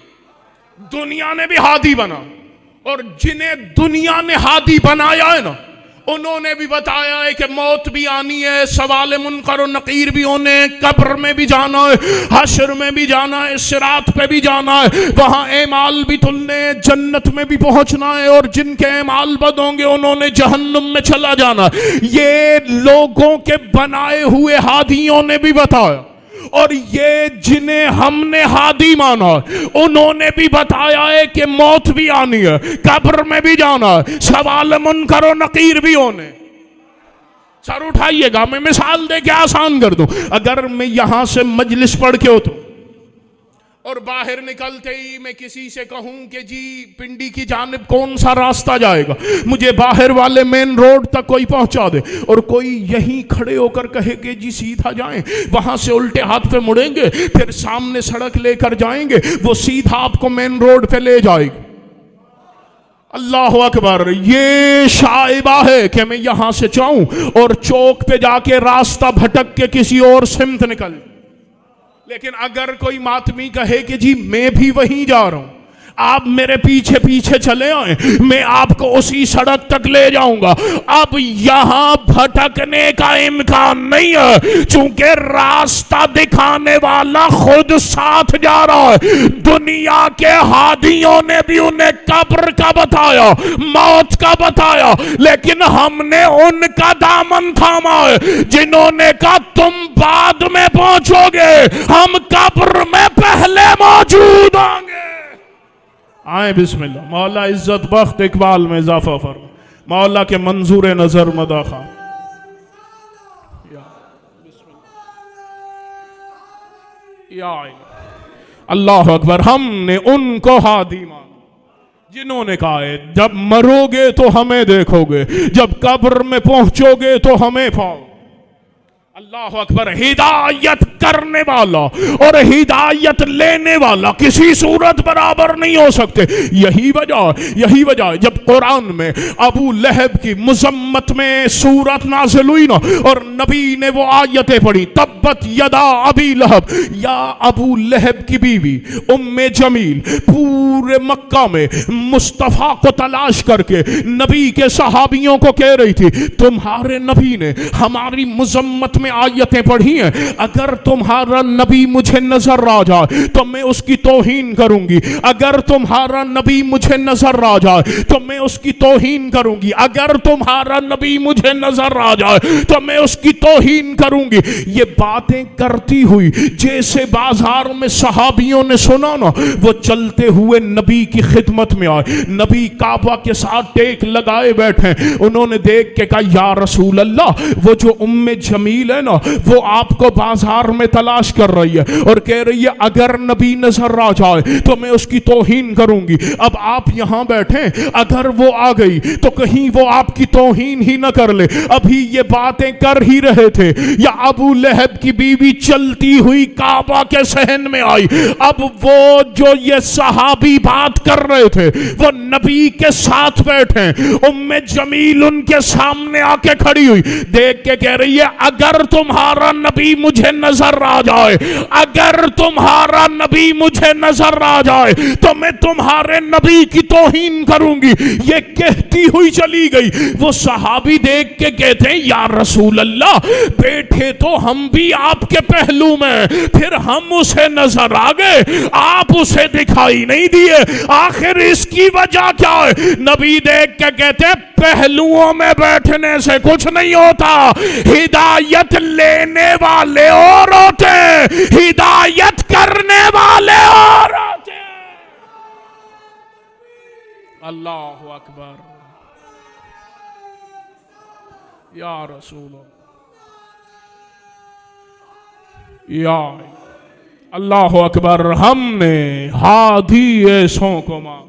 Speaker 2: دنیا نے بھی ہادی بنا، اور جنہیں دنیا نے ہادی بنایا ہے نا انہوں نے بھی بتایا ہے کہ موت بھی آنی ہے، سوال منکر و نقیر بھی ہونے، قبر میں بھی جانا ہے، حشر میں بھی جانا ہے، صراط پہ بھی جانا ہے، وہاں اعمال بھی تلنے، جنت میں بھی پہنچنا ہے، اور جن کے اعمال بد ہوں گے انہوں نے جہنم میں چلا جانا ہے۔ یہ لوگوں کے بنائے ہوئے ہادیوں نے بھی بتایا، اور یہ جنہیں ہم نے ہادی مانا انہوں نے بھی بتایا ہے کہ موت بھی آنی ہے، قبر میں بھی جانا ہے، سوال منکر و نقیر بھی ہونے۔ سر اٹھائیے گا، میں مثال دے کے آسان کر دوں، اگر میں یہاں سے مجلس پڑھ کے ہوتا اور باہر نکلتے ہی میں کسی سے کہوں کہ جی پنڈی کی جانب کون سا راستہ جائے گا، مجھے باہر والے مین روڈ تک کوئی پہنچا دے، اور کوئی یہیں کھڑے ہو کر کہے کہ جی سیدھا جائیں، وہاں سے الٹے ہاتھ پہ مڑیں گے، پھر سامنے سڑک لے کر جائیں گے، وہ سیدھا آپ کو مین روڈ پہ لے جائے گی۔ اللہ اکبر، یہ شائبہ ہے کہ میں یہاں سے چاہوں اور چوک پہ جا کے راستہ بھٹک کے کسی اور سمت نکل، لیکن اگر کوئی ماتمی کہے کہ جی میں بھی وہیں جا رہا ہوں، آپ میرے پیچھے پیچھے چلے آئیں، میں آپ کو اسی سڑک تک لے جاؤں گا، اب یہاں بھٹکنے کا امکان نہیں ہے، چونکہ راستہ دکھانے والا خود ساتھ جا رہا ہے۔ دنیا کے ہادیوں نے بھی انہیں قبر کا بتایا، موت کا بتایا، لیکن ہم نے ان کا دامن تھاما ہے جنہوں نے کہا تم بعد میں پہنچو گے، ہم قبر میں پہلے موجود ہوں گے۔ آئیں بسم اللہ، مولا عزت بخت اقبال میں اضافہ فرما، مولا کے منظور نظر مدہ خان۔ یا اللہ اکبر، ہم نے ان کو ہادی مانا جنہوں نے کہا ہے جب مرو گے تو ہمیں دیکھو گے، جب قبر میں پہنچو گے تو ہمیں پاؤ۔ اللہ اکبر، ہدایت کرنے والا اور ہدایت لینے والا کسی صورت برابر نہیں ہو سکتے۔ یہی وجہ ہے جب قرآن میں ابو لہب کی مذمت میں سورت نازل ہوئی نا اور نبی نے وہ آیتیں پڑھی، تبت یدا ابی لہب، یا ابو لہب کی بیوی ام جمیل پورے مکہ میں مصطفیٰ کو تلاش کر کے نبی کے صحابیوں کو کہہ رہی تھی تمہارے نبی نے ہماری مذمت میں آیتیں پڑھی ہیں، اگر تمہارا نبی مجھے نظر آ جائے تو میں اس کی توہین کروں گی، اگر تمہارا نبی مجھے نظر آ جائے تو میں اس کی توہین کروں گی، اگر تمہارا نبی مجھے نظر آ جائے تو میں اس کی توہین کروں گی۔ یہ باتیں کرتی ہوئی جیسے بازار میں صحابیوں نے سنا نا، وہ چلتے ہوئے نبی کی خدمت میں آئے، نبی کعبہ کے ساتھ ٹیک لگائے بیٹھے، انہوں نے دیکھ کے کہا یا رسول اللہ، وہ جو ام جمیل ہے نا وہ آپ کو بازار میں تلاش کر رہی ہے اور کہہ رہی ہے اگر نبی نظر آ جائے تو میں اس کی توہین کروں گی۔ اب آپ یہاں بیٹھیں، اگر وہ آ گئی تو کہیں وہ آپ کی توہین ہی نہ کر لے۔ ابھی یہ باتیں کر ہی رہے تھے یا ابو لہب کی بیوی چلتی ہوئی کعبہ کے صحن میں آئی۔ اب وہ جو یہ صحابی بات کر رہے تھے وہ نبی کے ساتھ بیٹھے، ام جمیل ان کے سامنے آ کے کھڑی ہوئی، دیکھ کے کہہ رہی ہے اگر تمہارا نبی مجھے نظر آ جائے، اگر تمہارا نبی مجھے نظر آ جائے تو میں تمہارے نبی کی توہین کروں گی۔ یہ کہتی ہوئی چلی گئی، وہ صحابی دیکھ کے کہتے ہیں یا رسول اللہ، بیٹھے تو ہم بھی آپ کے پہلو میں، پھر ہم اسے نظر آ گئے، آپ اسے دکھائی نہیں دیے، آخر اس کی وجہ کیا ہے؟ نبی دیکھ کے کہتے ہیں پہلوؤں میں بیٹھنے سے کچھ نہیں ہوتا، ہدایت لینے والے اور ہوتے ہیں، ہدایت کرنے والے اور ہوتے ہیں۔ اللہ اکبر، یا رسول اللہ، یا اللہ اکبر. ہم نے ہادی ایسوں کو مانگا.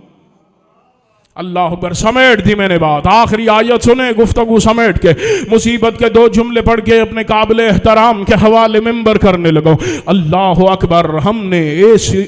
Speaker 2: اللہ اکبر. سمیٹ دی میں نے بات. آخری آیت سنیں گفتگو سمیٹ کے. مصیبت کے 2 جملے پڑھ کے اپنے قابل احترام کے حوالے منبر کرنے لگا. اللہ اکبر. ہم نے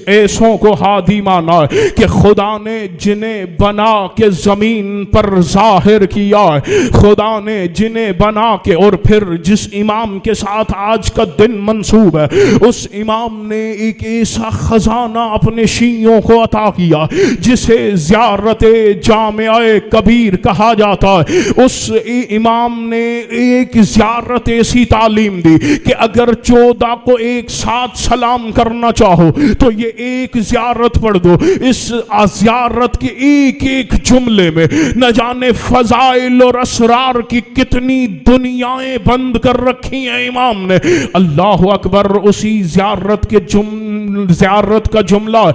Speaker 2: ایسوں کو ہادی مانا ہے کہ خدا نے جنہیں بنا کے زمین پر ظاہر کیا ہے, خدا نے جنہیں بنا کے, اور پھر جس امام کے ساتھ آج کا دن منسوب ہے, اس امام نے ایک ایسا خزانہ اپنے شیعوں کو عطا کیا جسے زیارت جامعہ کبیر کہا جاتا ہے. اس امام نے ایک زیارت ایسی تعلیم دی کہ اگر 14 کو ایک ساتھ سلام کرنا چاہو تو یہ ایک زیارت پڑھ دو. اس زیارت کے ایک ایک جملے میں نہ جانے فضائل اور اسرار کی کتنی دنیایں بند کر رکھی ہیں امام نے. اللہ اکبر. اسی زیارت کا جملہ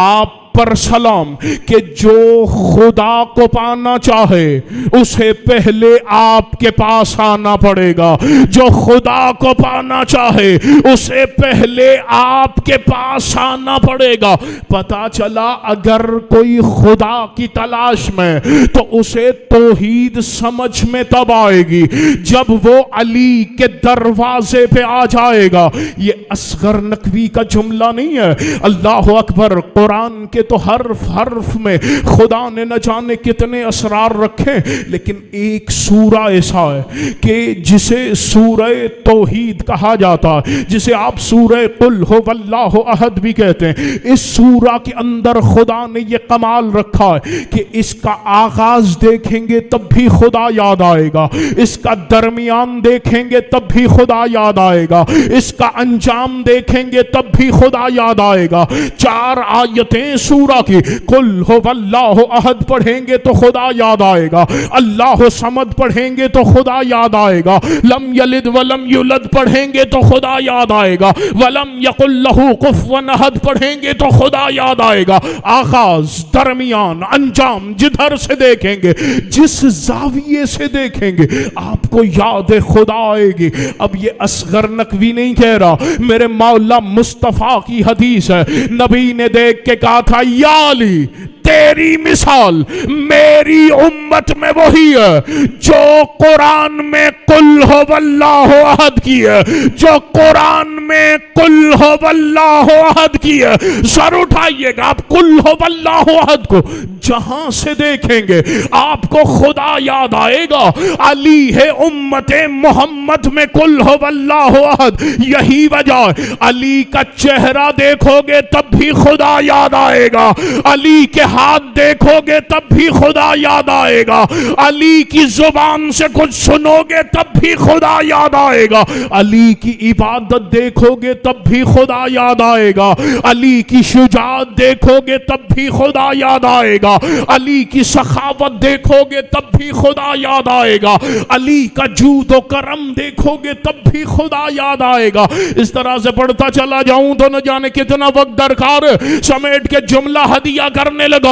Speaker 2: آپ پر سلام کہ جو خدا کو پانا چاہے اسے پہلے آپ کے پاس آنا پڑے گا. جو خدا کو پانا چاہے اسے پہلے آپ کے پاس آنا پڑے گا. پتا چلا اگر کوئی خدا کی تلاش میں تو اسے توحید سمجھ میں تب آئے گی جب وہ علی کے دروازے پہ آ جائے گا. یہ اصغر نقوی کا جملہ نہیں ہے. اللہ اکبر. قرآن کے تو حرف میں خدا نے نہ جانے کتنے اسرار رکھے, لیکن ایک سورہ ایسا ہے کہ جسے سورہ توحید کہا جاتا ہے, جسے آپ سورہ قل ہو واللہ احد بھی کہتے ہیں. اس سورہ کے اندر خدا نے یہ کمال رکھا ہے کہ اس کا آغاز دیکھیں گے تب بھی خدا یاد آئے گا, اس کا درمیان دیکھیں گے تب بھی خدا یاد آئے گا, اس کا انجام دیکھیں گے تب بھی خدا یاد آئے گا. 4 آیتیں سورہ کی. قل ہو واللہ احد پڑھیں گے تو خدا یاد آئے گا, اللہ صمد پڑھیں گے تو خدا یاد آئے گا, لم یلد ولم یولد پڑھیں گے تو خدا یاد آئے گا, ولم یقل لہ کفوا احد پڑھیں گے تو خدا یاد آئے گا. آغاز, درمیان, انجام جدھر سے دیکھیں گے, جس زاویے سے دیکھیں گے آپ کو یاد خدا آئے گی. اب یہ اصغر نقوی نہیں کہہ رہا, میرے مولا مصطفیٰ کی حدیث ہے. نبی نے دیکھ کے کہا تھا یا علی تیری مثال میری امت میں وہی ہے جو قرآن میں قل ہو واللہ احد کی ہے, جو قرآن میں قل ہو واللہ احد کی ہے. سر اٹھائیے گا, آپ قل ہو واللہ احد کو جہاں سے دیکھیں گے آپ کو خدا یاد آئے گا. علی ہے امت محمد میں قل ہو واللہ احد. یہی وجہ ہے علی کا چہرہ دیکھو گے تب بھی خدا یاد آئے گا, علی کے ہاتھ دیکھو گے تب بھی خدا یاد آئے گا, علی کی زبان سے کچھ سنو گے تب بھی خدا یاد آئے گا, علی کی عبادت دیکھو گے تب بھی خدا یاد آئے گا, علی کی شجاعت دیکھو گے تب بھی خدا یاد آئے گا, علی کی سخاوت دیکھو گے تب بھی خدا یاد آئے گا, علی کا جود و کرم دیکھو گے تب بھی خدا یاد آئے گا. اس طرح سے پڑھتا چلا جاؤں تو نہ جانے کتنا وقت درکار. سمیٹ کے جملہ ہدیہ کرنے لگا.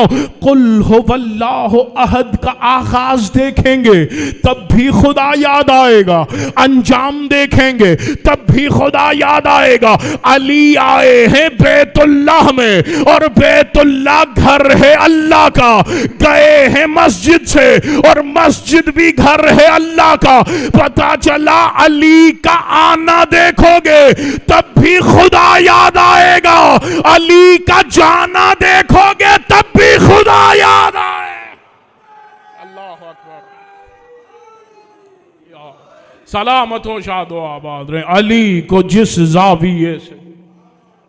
Speaker 2: قل ہو واللہ احد کا آغاز دیکھیں گے تب بھی خدا یاد آئے گا, انجام دیکھیں گے تب بھی خدا یاد آئے گا. علی آئے ہیں بیت اللہ میں اور بیت اللہ گھر ہے اللہ کا, گئے ہیں مسجد سے اور مسجد بھی گھر ہے اللہ کا. پتا چلا علی کا آنا دیکھو گے تب بھی خدا یاد آئے گا, علی کا جانا دیکھو گے تب بھی خدا یاد آئے. اللہ اکبر. سلامت و شاد و آباد رہے. علی کو جس زاویے سے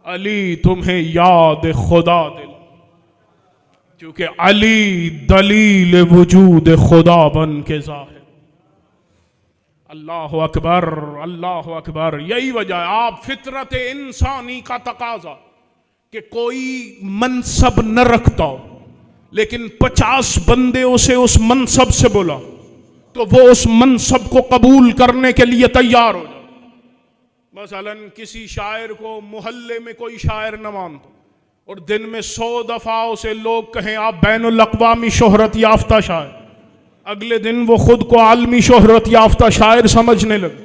Speaker 2: علی تمہیں یاد خدا دل, کیونکہ علی دلیل وجود خدا بن کے ظاہر. اللہ اکبر, اللہ اکبر. یہی وجہ ہے آپ فطرت انسانی کا تقاضا کہ کوئی منصب نہ رکھتا ہو لیکن 50 بندے اسے اس منصب سے بولا تو وہ اس منصب کو قبول کرنے کے لیے تیار ہو جائے. مثلا کسی شاعر کو محلے میں کوئی شاعر نہ مانتا اور دن میں 100 دفعہ اسے لوگ کہیں آپ بین الاقوامی شہرت یافتہ شاعر, اگلے دن وہ خود کو عالمی شہرت یافتہ شاعر سمجھنے لگے.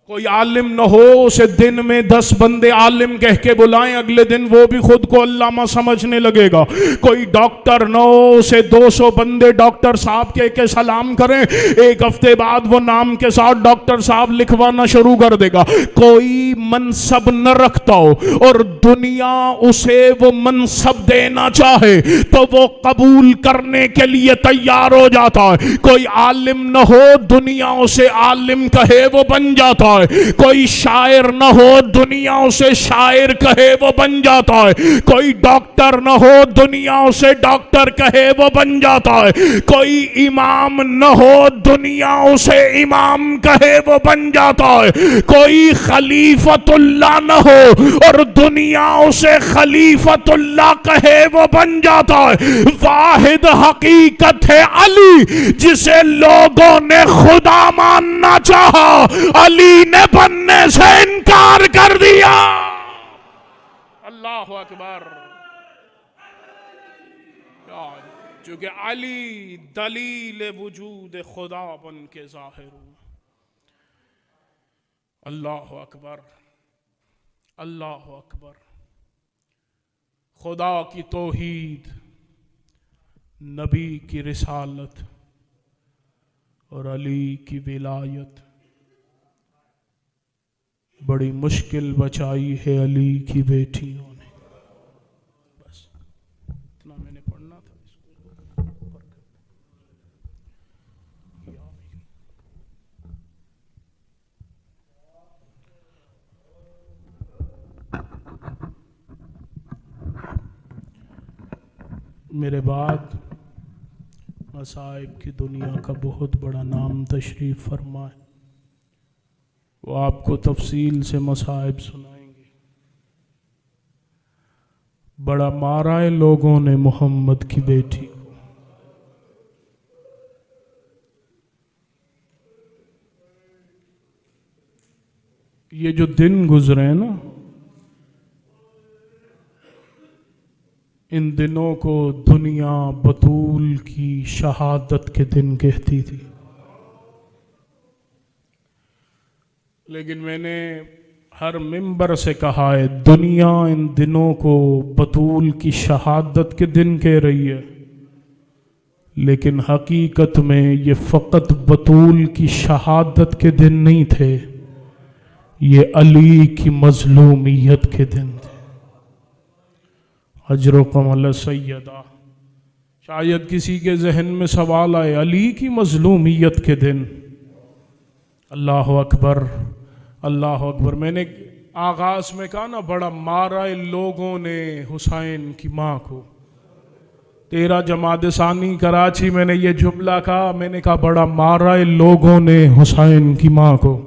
Speaker 2: کوئی عالم نہ ہو اسے دن میں 10 بندے عالم کہہ کے بلائیں، اگلے دن وہ بھی خود کو علامہ سمجھنے لگے گا۔ کوئی ڈاکٹر نہ ہو اسے 200 بندے ڈاکٹر صاحب کہہ کے سلام کریں، ایک ہفتے بعد وہ نام کے ساتھ ڈاکٹر صاحب لکھوانا شروع کر دے گا۔ کوئی منصب نہ رکھتا ہو اور دنیا اسے وہ منصب دینا چاہے تو وہ قبول کرنے کے لیے تیار ہو جاتا ہے۔ کوئی عالم نہ ہو دنیا اسے عالم کہے وہ بن جاتا ہے۔ کوئی شاعر نہ ہو دنیا اسے شاعر کہے وہ بن جاتا ہے۔ کوئی ڈاکٹر نہ ہو دنیا اسے ڈاکٹر کہے وہ بن جاتا ہے۔ کوئی امام نہ ہو دنیا اسے امام کہے وہ بن جاتا ہے۔ کوئی خلیفۃ اللہ نہ ہو اور دنیا اسے خلیفۃ اللہ کہے وہ بن جاتا ہے۔ واحد حقیقت ہے علی، جسے لوگوں نے خدا ماننا چاہا، علی نے بننے سے انکار کر دیا۔ اللہ اکبر۔ چونکہ علی دلیل وجود خدا بن کے ظاہر ہوا۔ اللہ اکبر، اللہ اکبر۔ خدا کی توحید، نبی کی رسالت اور علی کی ولایت بڑی مشکل بچائی ہے علی کی بیٹیوں نے۔ بس اتنا میں نے پڑھنا تھا، اس کو میرے بعد مصائب کی دنیا کا بہت بڑا نام تشریف فرما ہے، وہ آپ کو تفصیل سے مصائب سنائیں گے۔ بڑا مارا ہے لوگوں نے محمد کی بیٹی کو۔ یہ جو دن گزرے ہیں نا، ان دنوں کو دنیا بطول کی شہادت کے دن کہتی تھی، لیکن میں نے ہر منبر سے کہا ہے دنیا ان دنوں کو بطول کی شہادت کے دن کہہ رہی ہے، لیکن حقیقت میں یہ فقط بطول کی شہادت کے دن نہیں تھے، یہ علی کی مظلومیت کے دن تھے۔ اجرکم علی سیدہ، شاید کسی کے ذہن میں سوال آئے علی کی مظلومیت کے دن۔ اللہ اکبر، اللہ اکبر۔ میں نے آغاز میں کہا نا، بڑا مارا لوگوں نے حسین کی ماں کو۔ 13 جمادی ثانی کراچی میں نے یہ جملہ کہا، میں نے کہا بڑا مارا لوگوں نے حسین کی ماں کو۔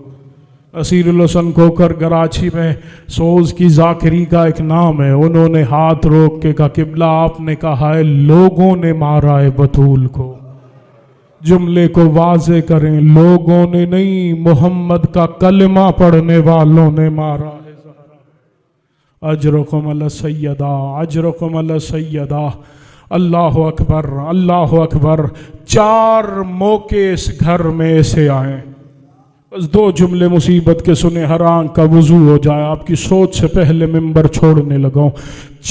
Speaker 2: اسیر الحسن کوکر کراچی میں سوز کی ذاکری کا ایک نام ہے، انہوں نے ہاتھ روک کے کہا قبلہ آپ نے کہا ہے لوگوں نے مارا ہے بطول کو۔ جملے کو واضح کریں، لوگوں نے نہیں، محمد کا کلمہ پڑھنے والوں نے مارا ہے زہرا۔ اجرکم علی سیدہ، اجرکم علی سیدہ۔ اللہ اکبر، اللہ اکبر۔ 4 موقع اس گھر میں ایسے آئیں، بس 2 جملے مصیبت کے سنے، ہر آنکھ کا وضو ہو جائے، آپ کی سوچ سے پہلے منبر چھوڑنے لگا ہوں۔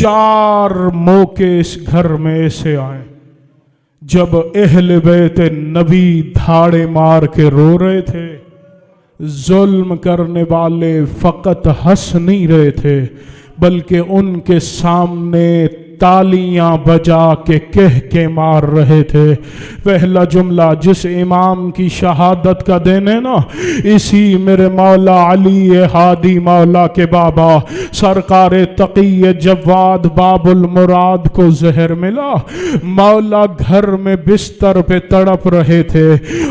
Speaker 2: 4 موقع اس گھر میں ایسے آئیں جب اہل بیت نبی دھاڑے مار کے رو رہے تھے، ظلم کرنے والے فقط ہنس نہیں رہے تھے بلکہ ان کے سامنے تالیاں بجا کے کہہ کے مار رہے تھے۔ پہلا جملہ، جس امام کی شہادت کا دن ہے نا، اسی میرے مولا علی ہادی مولا کے بابا سرکار تقی جواد باب المراد کو زہر ملا، مولا گھر میں بستر پہ تڑپ رہے تھے،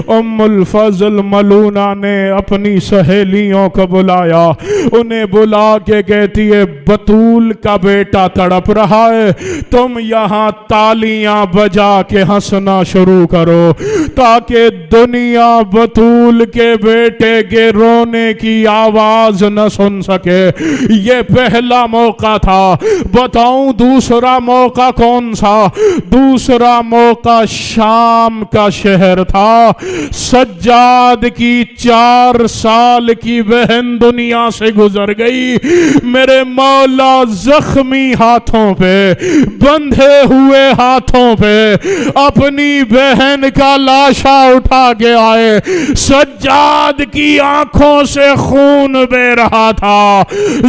Speaker 2: ام الفضل ملونہ نے اپنی سہیلیوں کو بلایا، انہیں بلا کے کہتی ہے بطول کا بیٹا تڑپ رہا ہے، تم یہاں تالیاں بجا کے ہنسنا شروع کرو تاکہ دنیا بطول کے بیٹے کے رونے کی آواز نہ سن سکے۔ یہ پہلا موقع تھا۔ بتاؤں دوسرا موقع کون سا؟ دوسرا موقع شام کا شہر تھا۔ سجاد کی 4 سال کی بہن دنیا سے گزر گئی۔ میرے مولا زخمی ہاتھوں پہ، بندھے ہوئے ہاتھوں پہ اپنی بہن کا لاشا اٹھا کے آئے۔ سجاد کی آنکھوں سے خون بہ رہا تھا۔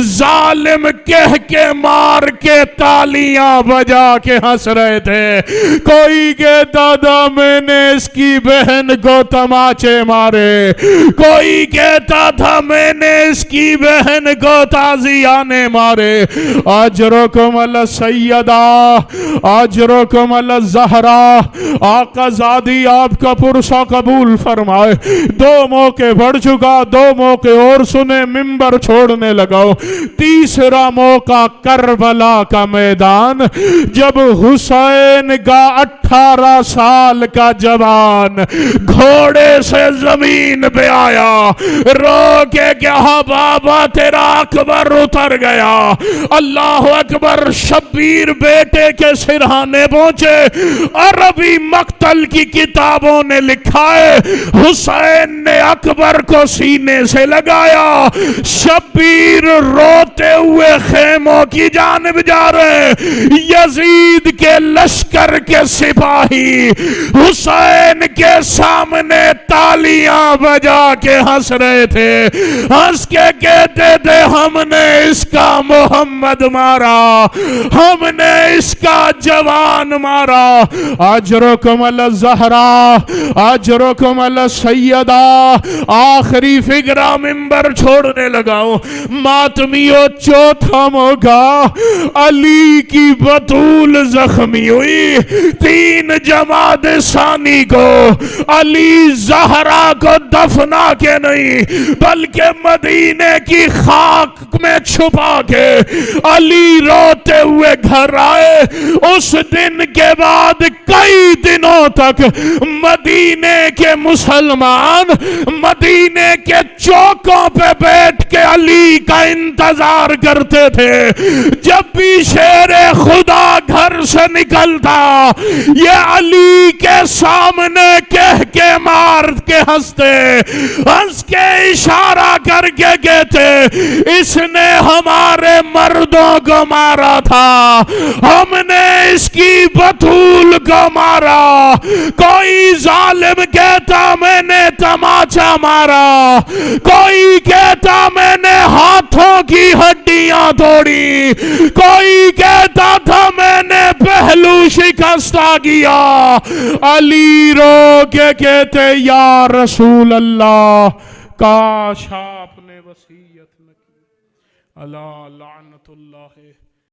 Speaker 2: ظالم کہہ کے مار کے تالیاں بجا کے ہنس رہے تھے۔ کوئی کہتا تھا میں نے اس کی بہن کو تماچے مارے، کوئی کہتا تھا میں نے اس کی بہن کو تازیانے مارے۔ اجرکم السیدہ، اجرکم الزہرا، آقا زادی آپ کا پرسہ قبول فرمائے۔ 2 موقع پڑھ چکا، 2 موقع اور سنے، منبر چھوڑنے لگاؤ۔ تیسرا موقع کربلا کا میدان، جب حسین کا 18 سال کا جوان گھوڑے سے زمین پہ آیا، رو کے کہا بابا تیرا اکبر اتر گیا۔ اللہ اکبر، شبیر بیٹے کے سرہانے پہنچے۔ عربی مقتل کی کتابوں نے لکھا ہے حسین نے اکبر کو سینے سے لگایا، شبیر روتے ہوئے خیموں کی جانب جا رہے۔ یزید کے لشکر کے سپاہی حسین کے سامنے تالیاں بجا کے ہنس رہے تھے، ہنس کے کہتے تھے ہم نے اس کا محمد مارا، ہم نے اس کا جوان مارا۔ اجرکم الزہرا، اجرکم السیدہ۔ آخری فقرہ منبر چھوڑنے لگاؤ۔ ماتمیوں، چوتھا موقع، علی کی بطول زخمی ہوئی۔ 3 جمادی ثانی کو علی زہرا کو دفنا کے نہیں بلکہ مدینے کی خاک میں چھپا کے علی روتے ہوئے گھر آئے۔ اس دن کے بعد کئی دنوں تک مدینے کے مسلمان مدینے کے چوکوں پہ بیٹھ کے علی کا انتظار کرتے تھے۔ جب بھی شیر خدا گھر سے نکلتا یہ علی کے سامنے کہہ کے مار کے ہنستے، ہنس کے اشارہ کر کے کہتے اس نے ہمارے مردوں کو مارا تھا، ہم نے اس کی بطول کو مارا۔ کوئی ظالم کہتا میں نے تماچا مارا، کوئی کہتا میں نے ہاتھوں کی ہڈیاں توڑی، کوئی کہتا تھا میں نے پہلو شکستہ کیا۔ علی رو کے کہتے یا رسول اللہ کاش آپ نے وصیت نہ کی۔ اللہ لعنت اللہ